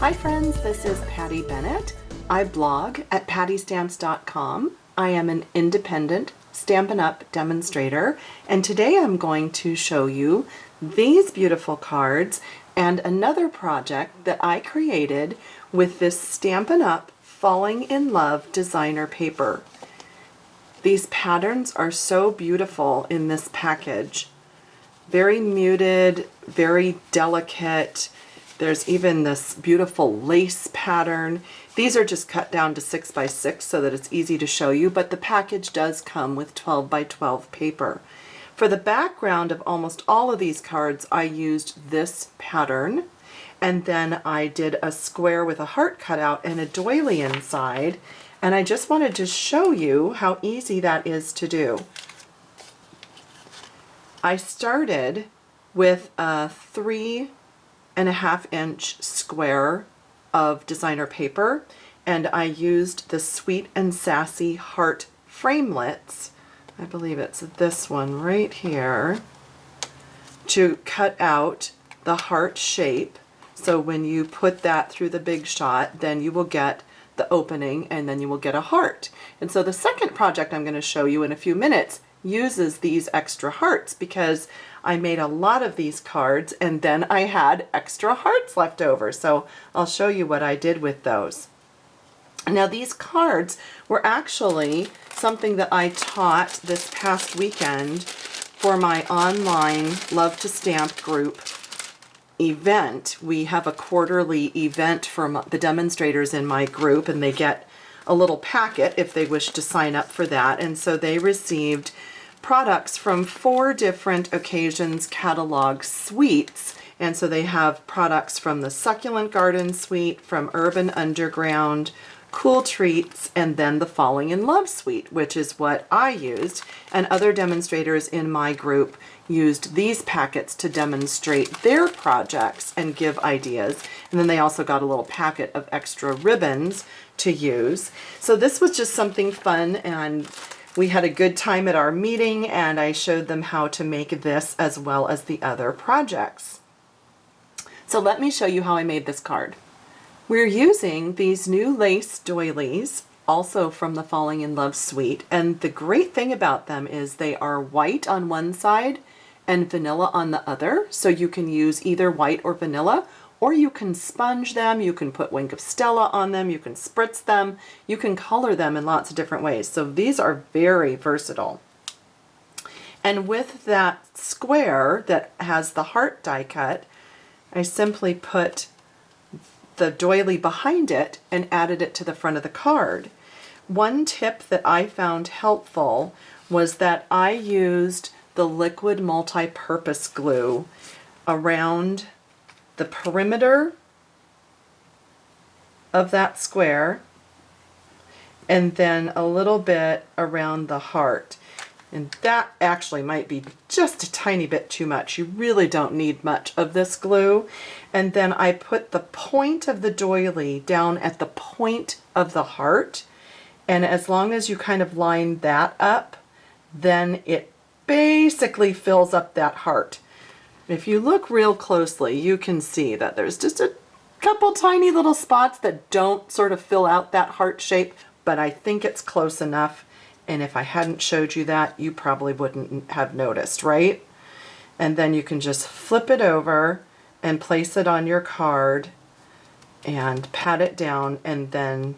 Hi friends, this is Patty Bennett. I blog at pattystamps.com. I am an independent Stampin' Up! Demonstrator, and today I'm going to show you these beautiful cards and another project that I created with this Stampin' Up! Falling in Love designer paper. These patterns are so beautiful in this package. Very muted, very delicate. There's even this beautiful lace pattern. These are just cut down to 6 by 6 so that it's easy to show you, but the package does come with 12 by 12 paper. For the background of almost all of these cards, I used this pattern, and then I did a square with a heart cutout and a doily inside, and I just wanted to show you how easy that is to do. I started with a 3.5-inch square of designer paper, and I used the Sweet and Sassy heart framelits, I believe it's this one right here, to cut out the heart shape. So when you put that through the big shot, then you will get the opening and then you will get a heart. And so the second project I'm going to show you in a few minutes uses these extra hearts because I made a lot of these cards and then I had extra hearts left over. So I'll show you what I did with those. Now these cards were actually something that I taught this past weekend for my online Love to Stamp group event. We have a quarterly event for the demonstrators in my group, and they get a little packet if they wish to sign up for that. And so they received products from 4 different occasions catalog suites. And so they have products from the Succulent Garden suite, from Urban Underground, Cool Treats, and then the Falling in Love suite, which is what I used. And other demonstrators in my group used these packets to demonstrate their projects and give ideas. And then they also got a little packet of extra ribbons to use. So this was just something fun, and we had a good time at our meeting, and I showed them how to make this as well as the other projects. So let me show you how I made this card. We're using these new lace doilies, also from the Falling in Love suite, and the great thing about them is they are white on one side and vanilla on the other, so you can use either white or vanilla, or you can sponge them, you can put Wink of Stella on them, you can spritz them, you can color them in lots of different ways. So these are very versatile. And with that square that has the heart die cut, I simply put the doily behind it and added it to the front of the card. One tip that I found helpful was that I used the liquid multi-purpose glue around the perimeter of that square and then a little bit around the heart. And that actually might be just a tiny bit too much. You really don't need much of this glue. And then I put the point of the doily down at the point of the heart. And as long as you kind of line that up, then it basically fills up that heart. If you look real closely, you can see that there's just a couple tiny little spots that don't sort of fill out that heart shape, but I think it's close enough. And if I hadn't showed you that, you probably wouldn't have noticed, right? And then you can just flip it over and place it on your card and pat it down, and then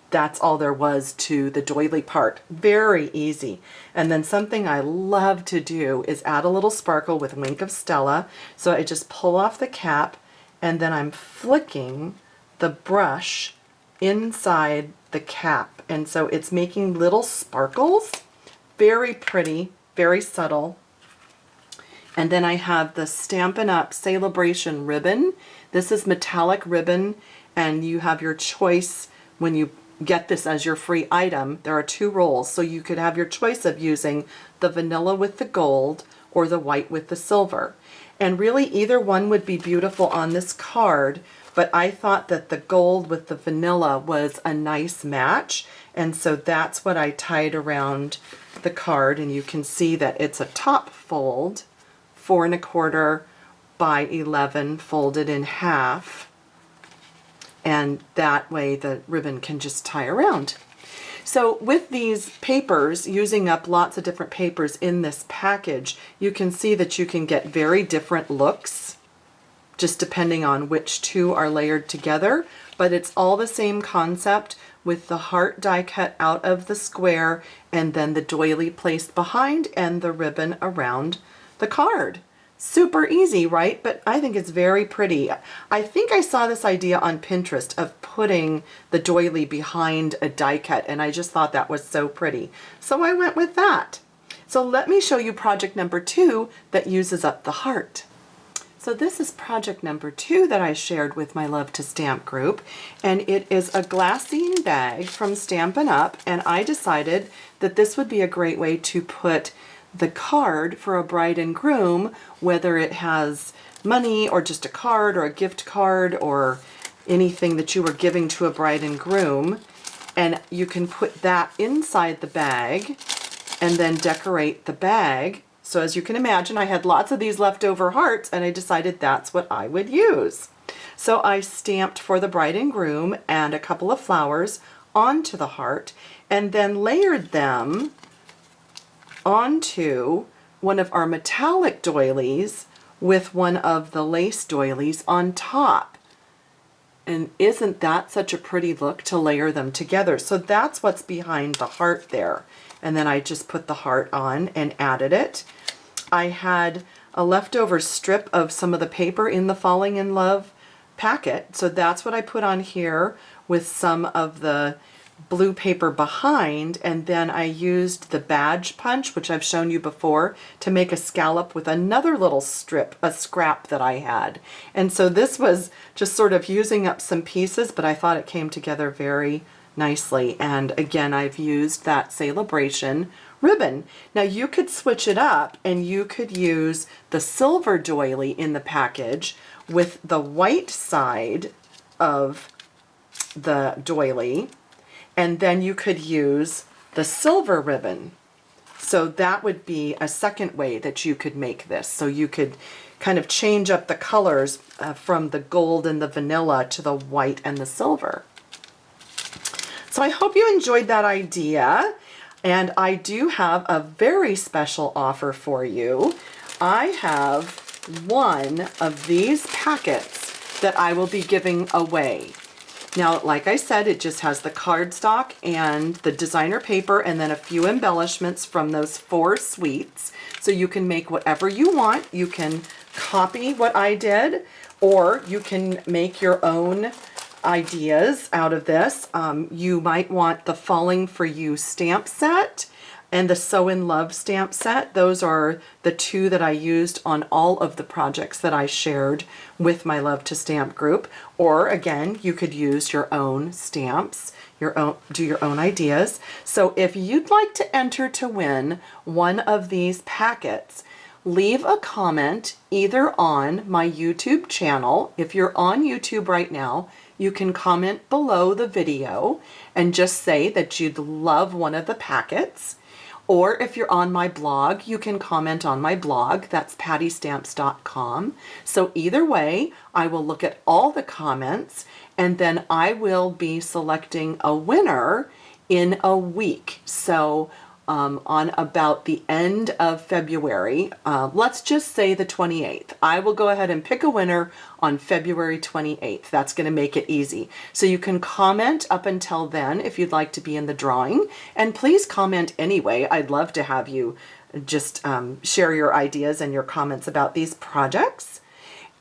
that's all there was to the doily part. Very easy. And then something I love to do is add a little sparkle with Wink of Stella. So I just pull off the cap, and then I'm flicking the brush inside the cap, and so it's making little sparkles. Very pretty, very subtle. And then I have the Stampin' Up! Celebration ribbon. This is metallic ribbon, and you have your choice when you get this as your free item. There are 2 rolls, so you could have your choice of using the vanilla with the gold or the white with the silver. And really either one would be beautiful on this card, but I thought that the gold with the vanilla was a nice match, and so that's what I tied around the card. And you can see that it's a top fold, 4 1/4 by 11 folded in half, and that way the ribbon can just tie around. So with these papers, using up lots of different papers in this package, you can see that you can get very different looks just depending on which two are layered together, but it's all the same concept with the heart die cut out of the square and then the doily placed behind and the ribbon around the card. Super easy, right? But I think it's very pretty. I think I saw this idea on Pinterest of putting the doily behind a die cut, and I just thought that was so pretty. So I went with that. So let me show you project number 2 that uses up the heart. So this is project number 2 that I shared with my Love to Stamp group, and it is a glassine bag from Stampin' Up, and I decided that this would be a great way to put the card for a bride and groom, whether it has money or just a card or a gift card or anything that you were giving to a bride and groom, and you can put that inside the bag and then decorate the bag. So as you can imagine, I had lots of these leftover hearts and I decided that's what I would use. So I stamped for the bride and groom and a couple of flowers onto the heart and then layered them onto one of our metallic doilies with one of the lace doilies on top. And isn't that such a pretty look to layer them together? So that's what's behind the heart there. And then I just put the heart on and added it. I had a leftover strip of some of the paper in the Falling in Love packet. So that's what I put on here with some of the blue paper behind, and then I used the badge punch, which I've shown you before, to make a scallop with another little strip, a scrap that I had. And so this was just sort of using up some pieces, but I thought it came together very nicely. And again, I've used that Celebration ribbon. Now you could switch it up and you could use the silver doily in the package with the white side of the doily, and then you could use the silver ribbon. So that would be a second way that you could make this. So you could kind of change up the colors from the gold and the vanilla to the white and the silver. So I hope you enjoyed that idea. And I do have a very special offer for you. I have one of these packets that I will be giving away. Now, like I said, it just has the cardstock and the designer paper and then a few embellishments from those 4 suites. So you can make whatever you want. You can copy what I did, or you can make your own ideas out of this. You might want the Falling for You stamp set and the So in Love stamp set. Those are the 2 that I used on all of the projects that I shared with my Love to Stamp group. Or again, you could use your own stamps, do your own ideas. So if you'd like to enter to win one of these packets, leave a comment either on my YouTube channel. If you're on YouTube right now, you can comment below the video and just say that you'd love one of the packets. Or if you're on my blog, you can comment on my blog. That's pattystamps.com. So either way, I will look at all the comments and then I will be selecting a winner in a week. So on about the end of February, let's just say the 28th. I will go ahead and pick a winner on February 28th. That's going to make it easy. So you can comment up until then if you'd like to be in the drawing. And please comment anyway. I'd love to have you just share your ideas and your comments about these projects.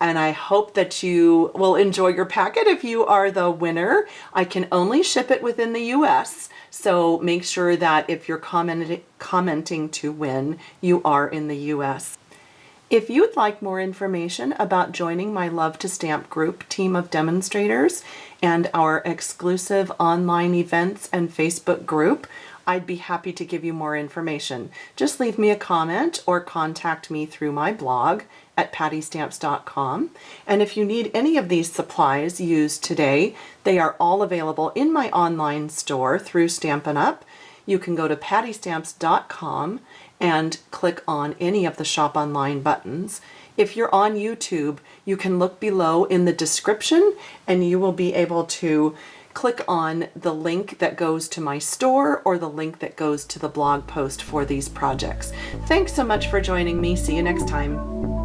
And I hope that you will enjoy your packet if you are the winner. I can only ship it within the US. So make sure that if you're commenting to win, you are in the US. If you'd like more information about joining my Love to Stamp group team of demonstrators and our exclusive online events and Facebook group, I'd be happy to give you more information. Just leave me a comment or contact me through my blog at pattystamps.com. And if you need any of these supplies used today, they are all available in my online store through Stampin' Up. You can go to pattystamps.com and click on any of the Shop Online buttons. If you're on YouTube, you can look below in the description and you will be able to click on the link that goes to my store or the link that goes to the blog post for these projects. Thanks so much for joining me. See you next time.